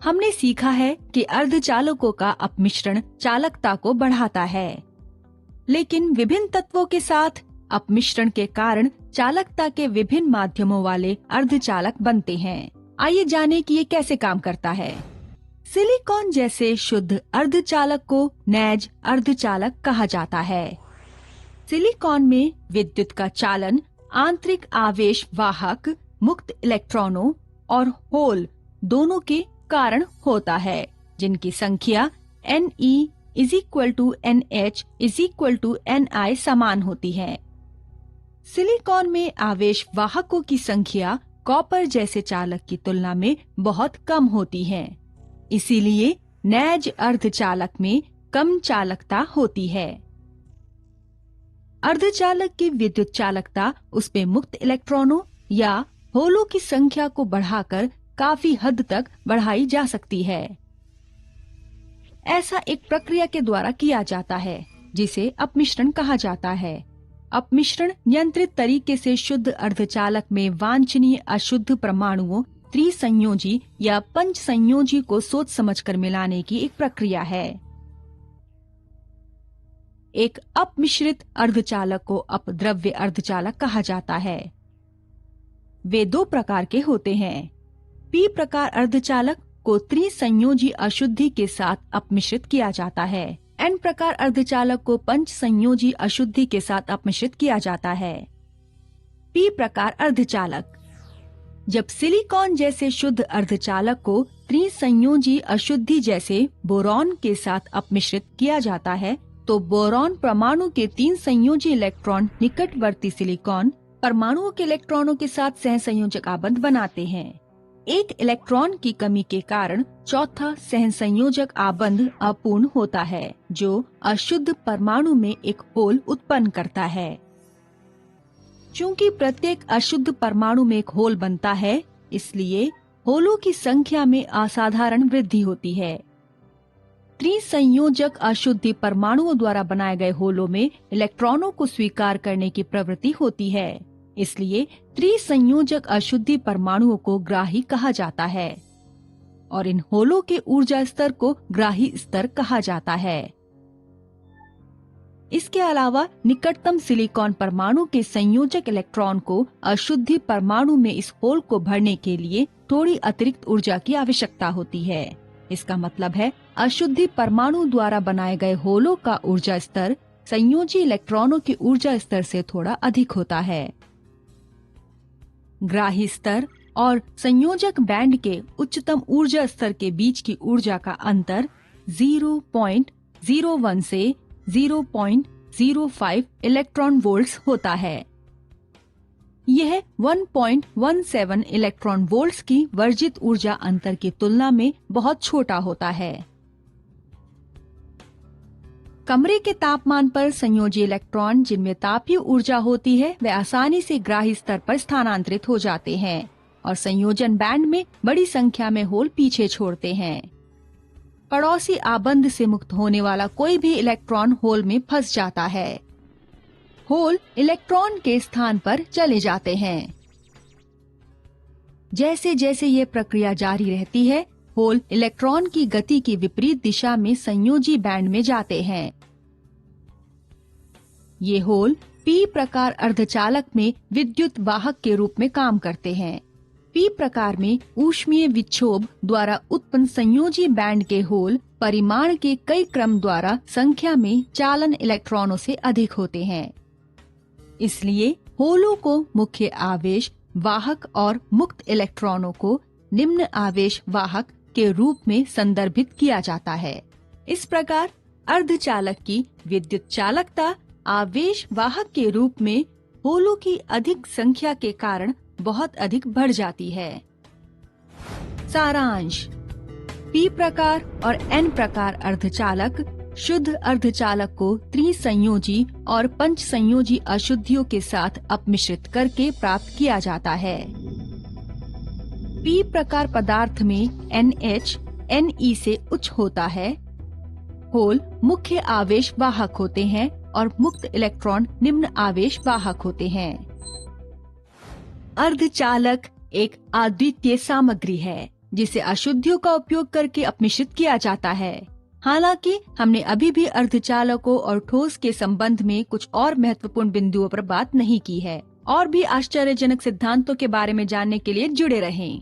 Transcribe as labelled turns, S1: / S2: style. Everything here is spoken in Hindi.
S1: हमने सीखा है कि अर्धचालकों का अपमिश्रण चालकता को बढ़ाता है, लेकिन विभिन्न तत्वों के साथ अपमिश्रण के कारण चालकता के विभिन्न माध्यमों वाले अर्धचालक बनते हैं। आइए जानें कि ये कैसे काम करता है। सिलिकॉन जैसे शुद्ध अर्धचालक को नैज अर्धचालक कहा जाता है। सिलिकॉन में विद्युत का चालन आंतरिक आवेश वाहक, मुक्त इलेक्ट्रॉनों और होल दोनों के कारण होता है, जिनकी संख्या Ne=NH=Ni समान होती है। सिलिकॉन में आवेश वाहकों की संख्या कॉपर जैसे चालक की तुलना में बहुत कम होती है, इसीलिए नैज अर्धचालक में कम चालकता होती है। अर्धचालक की विद्युत चालकता उसमें मुक्त इलेक्ट्रॉनों या होलों की संख्या को बढ़ाकर काफी हद तक बढ़ाई जा सकती है। ऐसा एक प्रक्रिया के द्वारा किया जाता है जिसे अपमिश्रण कहा जाता है। अपमिश्रण नियंत्रित तरीके से शुद्ध अर्धचालक में वांछनीय अशुद्ध परमाणुओं, त्रिसंयोजी या पंचसंयोजी को सोच समझकर मिलाने की एक प्रक्रिया है। एक अपमिश्रित अर्धचालक को अपद्रव्य अर्धचालक कहा जाता है। वे दो प्रकार के होते हैं। पी प्रकार अर्धचालक को त्रिसंयोजी अशुद्धि के साथ अपमिश्रित किया जाता है। एन प्रकार अर्धचालक को पंचसंयोजी अशुद्धि के साथ अपमिश्रित किया जाता है। पी प्रकार अर्धचालक, जब सिलिकॉन जैसे शुद्ध अर्धचालक को त्रिसंयोजी अशुद्धि जैसे बोरॉन के साथ अपमिश्रित किया जाता है, तो बोरॉन परमाणु के 3 संयोजी इलेक्ट्रॉन निकटवर्ती सिलिकॉन परमाणुओं के इलेक्ट्रॉनों के साथ सहसंयोजक आबंध बनाते हैं। एक इलेक्ट्रॉन की कमी के कारण चौथा सहसंयोजक आबंध अपूर्ण होता है, जो अशुद्ध परमाणु में एक होल उत्पन्न करता है। चूंकि प्रत्येक अशुद्ध परमाणु में एक होल बनता है, इसलिए होलों की संख्या में असाधारण वृद्धि होती है। त्रिसंयोजक अशुद्धि परमाणुओं द्वारा बनाए गए होलों में इलेक्ट्रॉनों को स्वीकार करने की प्रवृत्ति होती है, इसलिए त्रिसंयोजक अशुद्धि परमाणुओं को ग्राही कहा जाता है और इन होलों के ऊर्जा स्तर को ग्राही स्तर कहा जाता है। इसके अलावा निकटतम सिलिकॉन परमाणु के संयोजक इलेक्ट्रॉन को अशुद्धि परमाणु में इस होल को भरने के लिए थोड़ी अतिरिक्त ऊर्जा की आवश्यकता होती है। इसका मतलब है अशुद्धि परमाणु द्वारा बनाए गए होलों का ऊर्जा स्तर संयोजी इलेक्ट्रॉनों के ऊर्जा स्तर से थोड़ा अधिक होता है। ग्राही स्तर और संयोजक बैंड के उच्चतम ऊर्जा स्तर के बीच की ऊर्जा का अंतर 0.01 से 0.05 इलेक्ट्रॉन वोल्ट्स होता है। यह 1.17 इलेक्ट्रॉन वोल्ट्स की वर्जित ऊर्जा अंतर की तुलना में बहुत छोटा होता है। कमरे के तापमान पर संयोजी इलेक्ट्रॉन जिनमें तापीय ऊर्जा होती है, वे आसानी से ग्राही स्तर पर स्थानांतरित हो जाते हैं और संयोजन बैंड में बड़ी संख्या में होल पीछे छोड़ते हैं। पड़ोसी आबंध से मुक्त होने वाला कोई भी इलेक्ट्रॉन होल में फंस जाता है। होल इलेक्ट्रॉन के स्थान पर चले जाते हैं। जैसे जैसे ये प्रक्रिया जारी रहती है, होल इलेक्ट्रॉन की गति की विपरीत दिशा में संयोजी बैंड में जाते हैं। ये होल पी प्रकार अर्धचालक में विद्युत वाहक के रूप में काम करते हैं। पी प्रकार में ऊष्मीय विक्षोभ द्वारा उत्पन्न संयोजी बैंड के होल परिमाण के कई क्रम द्वारा संख्या में चालन इलेक्ट्रॉनों से अधिक होते हैं। इसलिए होलों को मुख्य आवेश वाहक और मुक्त इलेक्ट्रॉनों को निम्न आवेश वाहक के रूप में संदर्भित किया जाता है। इस प्रकार अर्धचालक की विद्युत चालकता आवेश वाहक के रूप में होलों की अधिक संख्या के कारण बहुत अधिक बढ़ जाती है। सारांश: पी प्रकार और एन प्रकार अर्धचालक शुद्ध अर्धचालक को त्रिसंयोजी और पंचसंयोजी अशुद्धियों के साथ अपमिश्रित करके प्राप्त किया जाता है। पी प्रकार पदार्थ में NH Ne से उच्च होता है। होल मुख्य आवेश वाहक होते हैं और मुक्त इलेक्ट्रॉन निम्न आवेश वाहक होते हैं। अर्धचालक एक अद्वितीय सामग्री है जिसे अशुद्धियों का उपयोग करके अपमिश्रित किया जाता है। हालांकि हमने अभी भी अर्धचालकों और ठोस के संबंध में कुछ और महत्वपूर्ण बिंदुओं पर बात नहीं की है। और भी आश्चर्यजनक सिद्धांतों के बारे में जानने के लिए जुड़े रहें।